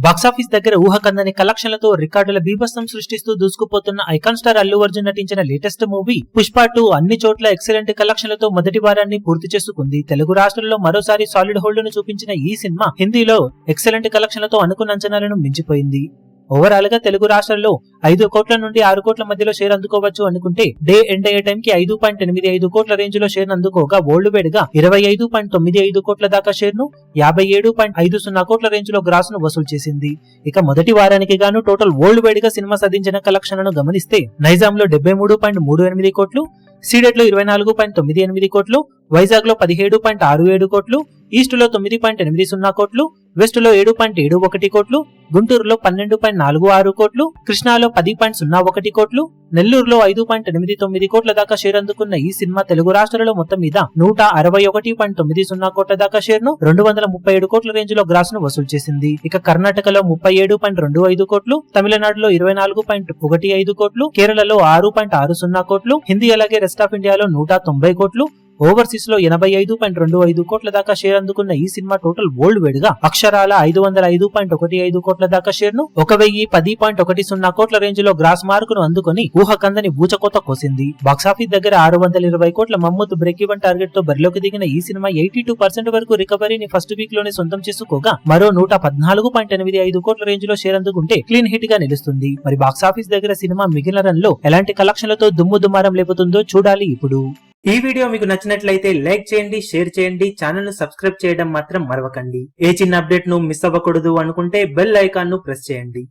Box office దగ్గర ఊహకందని కలెక్షన్లతో రికార్డుల బీభత్సం సృష్టిస్తూ దూసుకుపోతున్న ఐకాన్ స్టార్ అల్లు అర్జున్ నటించిన లేటెస్ట్ మూవీ పుష్ప 2 అన్ని చోట్ల ఎక్సలెంట్ కలెక్షన్లతో మొదటి వారాన్ని పూర్తి చేసుకుంది. తెలుగు రాష్ట్రాల్లో మరోసారి సాలిడ్ హోల్డ్ ను చూపించిన ఈ సినిమా హిందీలో ఎక్సలెంట్ కలెక్షన్లతో అనుకున్న అంచనాలను మించిపోయింది. ఓవరాల్ గా తెలుగు రాష్ట్రాల్లో 5 కోట్ల నుండి 6 కోట్ల మధ్యలో షేర్ అందుకోవచ్చు అనుకుంటే డే ఎండ్ అయ్యే టైం కి 5.85 కోట్ల రేంజ్ లో షేర్ అందుకోగా వరల్డ్ వైడ్ గా 25.95 కోట్ల దాకా షేర్ ను 57.50 కోట్ల రేంజ్ లో గ్రాస్ ను వసూలు చేసింది. ఇక మొదటి వారానికి గాను టోటల్ వరల్డ్ వైడ్ గా సినిమా సాధించిన కలెక్షన్లను గమనిస్తే నైజాం లో 73.38 కోట్లు, సీడెడ్ లో 24.98 కోట్లు, వైజాగ్ లో 17.67 కోట్లు, ఈస్ట్ లో 9.80 కోట్లు, వెస్ట్ లో 7.71 కోట్లు, గుంటూరులో 12.46 కోట్లు, కృష్ణాలో 10.01 కోట్లు, నెల్లూరులో 5.89 కోట్ల దాకా షేర్ అందుకున్న ఈ సినిమా తెలుగు రాష్ట్రాలలో మొత్తం మీద 161.90 కోట్ల దాకా షేర్ ను 237 కోట్ల రేంజ్ లో గ్రాస్ ను వసూలు చేసింది. ఇక కర్ణాటకలో 37.25 కోట్లు, తమిళనాడులో 24.15 కోట్లు, కేరళలో 6.60 కోట్లు, హిందీ అలాగే రెస్ట్ ఆఫ్ ఇండియాలో 190 కోట్లు, ఓవర్సీస్ లో 85.25 కోట్ల దాకా షేర్ అందుకున్న ఈ సినిమా టోటల్ వరల్డ్ వైడ్ గా అక్షరాల 505.15 కోట్ల దాకా షేర్ ను 1010.10 కోట్ల రేంజ్ లో గ్రాస్ మార్క్ ను అందుకుని ఊహకందని ఊచకోత కోసింది. బాక్సాఫీస్ దగ్గర 620 కోట్ల మమ్మూత్ బ్రేక్ ఈవెన్ టార్గెట్ తో బరిలోకి దిగిన ఈ సినిమా 82% వరకు రికవరీని ఫస్ట్ వీక్ లోనే సొంతం చేసుకోగా మరో 114.85 కోట్ల రేంజ్ లో షేర్ అందుకుంటే క్లీన్ హిట్ గా నిలుస్తుంది. మరి బాక్సాఫీస్ దగ్గర సినిమా మిగిలిన రన్ లో ఎలాంటి కలెక్షన్లతో దుమ్ము దుమారం లేపుతుందో చూడాలి. ఇప్పుడు ఈ వీడియో మీకు నచ్చినట్లయితే లైక్ చేయండి, షేర్ చేయండి, ఛానల్ ను సబ్స్క్రైబ్ చేయడం మాత్రం మరవకండి. ఏ చిన్న అప్డేట్ ను మిస్ అవ్వకూడదు అనుకుంటే బెల్ ఐకాన్ ను ప్రెస్ చేయండి.